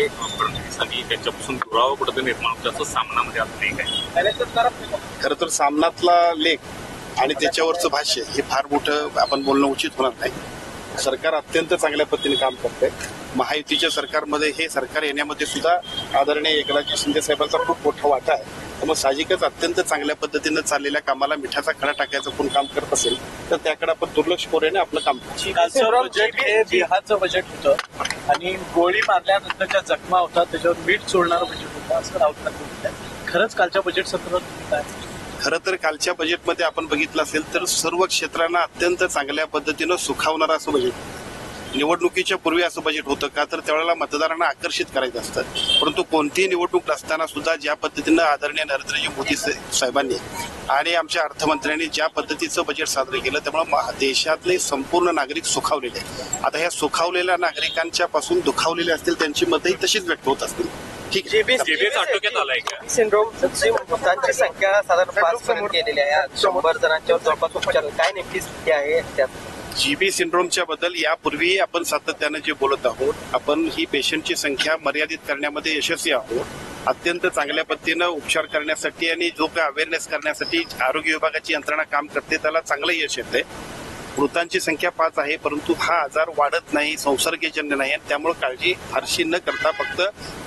आहे फडणवीस आणि त्यांच्यापासून दुरावा कुठे निर्माण होतो असं सामनामध्ये आता नाही काय. खरं तर सामनातला लेख आणि त्याच्यावरचं भाष्य हे फार मोठं आपण बोलणं उचित होणार नाही. सरकार अत्यंत चांगल्या पद्धतीने काम करतंय. महायुतीच्या सरकारमध्ये हे सरकार येण्यामध्ये सुद्धा आदरणीय एकनाथ शिंदे साहेबांचा खूप मोठा वाटा आहे. त्यामुळे साहजिकच अत्यंत चांगल्या पद्धतीनं चाललेल्या कामाला मिठाचा खडा टाकायचं कोण काम करत असेल तर त्याकडे आपण दुर्लक्ष करूने आपलं काम करू. कालचं बजेट हे बिहारचं बजेट होतं आणि गोळी मारल्यानंतरच्या जखमा होतात त्याच्यावर मीठ चोळणारं बजेट होतं असं राऊत ठाकरे म्हणतात. खरंच कालच्या बजेट सत्रात काय खरं तर कालच्या बजेटमध्ये आपण बघितलं असेल तर सर्व क्षेत्रांना अत्यंत चांगल्या पद्धतीनं सुखावणारं असं बजेट होतं. निवडणुकीच्या पूर्वी असं बजेट होतं का तर त्यावेळेला मतदारांना आकर्षित करायचं असतं. परंतु कोणतीही निवडणूक नसताना सुद्धा ज्या पद्धतीनं आदरणीय नरेंद्रजी मोदी साहेबांनी आणि आमच्या अर्थमंत्र्यांनी ज्या पद्धतीचं बजेट सादर केलं त्यामुळे देशातले संपूर्ण नागरिक सुखावलेले आहेत. आता ह्या सुखावलेल्या नागरिकांच्या पासून दुखावलेले असतील त्यांची मतही तशीच व्यक्त होत असतील. ठीक आहे. जीबीएस आटोक्यात आलाय का? सिंड्रोमची मृतांची संख्या साधारण 5 पर्यंत गेलेली आहे. 100 जणांच्यावर जवळपास उपचार. काय नेमकी स्थिती आहे त्यात? जीबी सिंड्रोमच्या बद्दल यापूर्वी आपण सातत्यानं जे बोलत आहोत, आपण ही पेशंटची संख्या मर्यादित करण्यामध्ये यशस्वी आहोत. अत्यंत चांगल्या पद्धतीनं उपचार करण्यासाठी आणि जो काय अवेअरनेस करण्यासाठी आरोग्य विभागाची यंत्रणा काम करते त्याला चांगलं यश येतंय. मृतांची संख्या 5 आहे, परंतु हा आजार वाढत नाही, संसर्गजन्य नाही आणि त्यामुळे काळजी फारशी न करता फक्त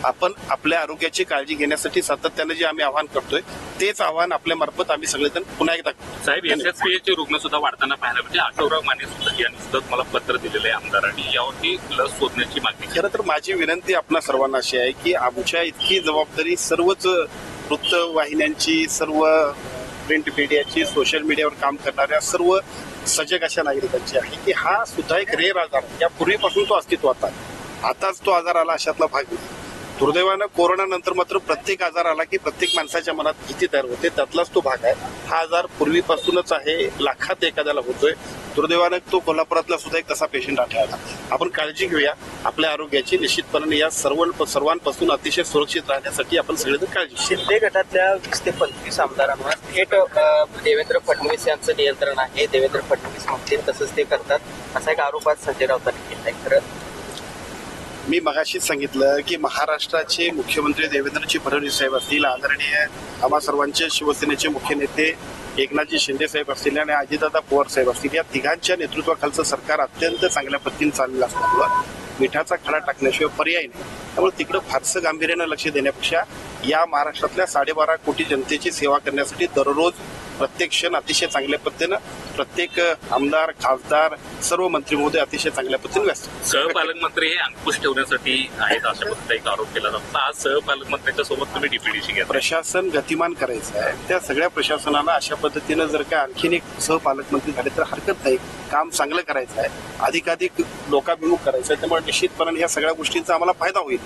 आपण आपल्या आरोग्याची काळजी घेण्यासाठी सातत्यानं जे आम्ही आवाहन करतोय तेच आवाहन आपल्या मार्फत आम्ही सगळेजण पुन्हा एकदा करतो. साहेब, एसएसपीचे रुग्ण सुद्धा वाढताना पाहायला म्हणजे आठवराव माने सुद्धा यांनी सुद्धा मला पत्र दिलेलं आहे आमदारांनी यावरती लस शोधण्याची मागणी. खरं तर माझी विनंती आपणा सर्वांना अशी आहे की आमच्या इतकी जबाबदारी सर्वच वृत्तवाहिन्यांची, सर्व प्रिंट मीडियाची, सोशल मीडियावर काम करणाऱ्या सर्व सजग अशा नागरिकांची आहे की हा सुद्धा एक रेअर आजार आहे. यापूर्वीपासून तो अस्तित्वात आहे. आताच तो आजार आला अशातला भाग नाही. दुर्दैवानं कोरोना नंतर मात्र प्रत्येक आजार आला की प्रत्येक माणसाच्या मनात भीती तयार होते, त्यातलाच तो भाग आहे. हा आजार पूर्वीपासूनच आहे, लाखात एखाद्याला होतोय. दुर्दैवानं तो कोल्हापुरातला सुद्धा एक तसा पेशंट आढळला. आपण काळजी घेऊया आपल्या आरोग्याची. निश्चितपणे या सर्वांपासून अतिशय सुरक्षित राहण्यासाठी आपण सगळेजण काळजी. शिंदे गटातल्या 20 ते 25 आमदारांवर थेट देवेंद्र फडणवीस यांचं नियंत्रण आहे. देवेंद्र फडणवीस म्हणतील तसंच ते करतात असा एक आरोप आज संजय राऊतांनी केला आहे. खरं मी मगाशीच सांगितलं की महाराष्ट्राचे मुख्यमंत्री देवेंद्रजी फडणवीस साहेब असतील, आदरणीय आम्हा सर्वांचे शिवसेनेचे मुख्य नेते एकनाथजी शिंदे साहेब असतील आणि अजितदादा पवार साहेब असतील, या तिघांच्या नेतृत्वाखालचं सरकार अत्यंत चांगल्या पद्धतीने चाललेलं असल्यामुळं मिठाचा खडा टाकण्याशिवाय पर्याय नाही. त्यामुळे तिकडं फारसं गांभीर्यानं लक्ष देण्यापेक्षा या महाराष्ट्रातल्या 12.5 कोटी जनतेची सेवा करण्यासाठी दररोज प्रत्येक क्षण अतिशय चांगल्या पद्धतीनं प्रत्येक आमदार, खासदार, सर्व मंत्री महोदय अतिशय चांगल्या पद्धतीने व्यस्त. सहपालकमंत्री हे अंकुश ठेवण्यासाठी आहेत अशा पद्धतीचा एक आरोप केला जातो. आज सहपालकमंत्र्यांच्या सोबत तुम्ही डीपीडीसी घ्या. प्रशासन गतिमान करायचं आहे. त्या सगळ्या प्रशासनाला अशा पद्धतीनं जर का आणखीन एक सहपालकमंत्री झाले तर हरकत नाही. काम चांगलं करायचं आहे, अधिकाधिक लोकाभिमुख करायचं आहे. त्यामुळे निश्चितपणे या सगळ्या गोष्टींचा आम्हाला फायदा होईल.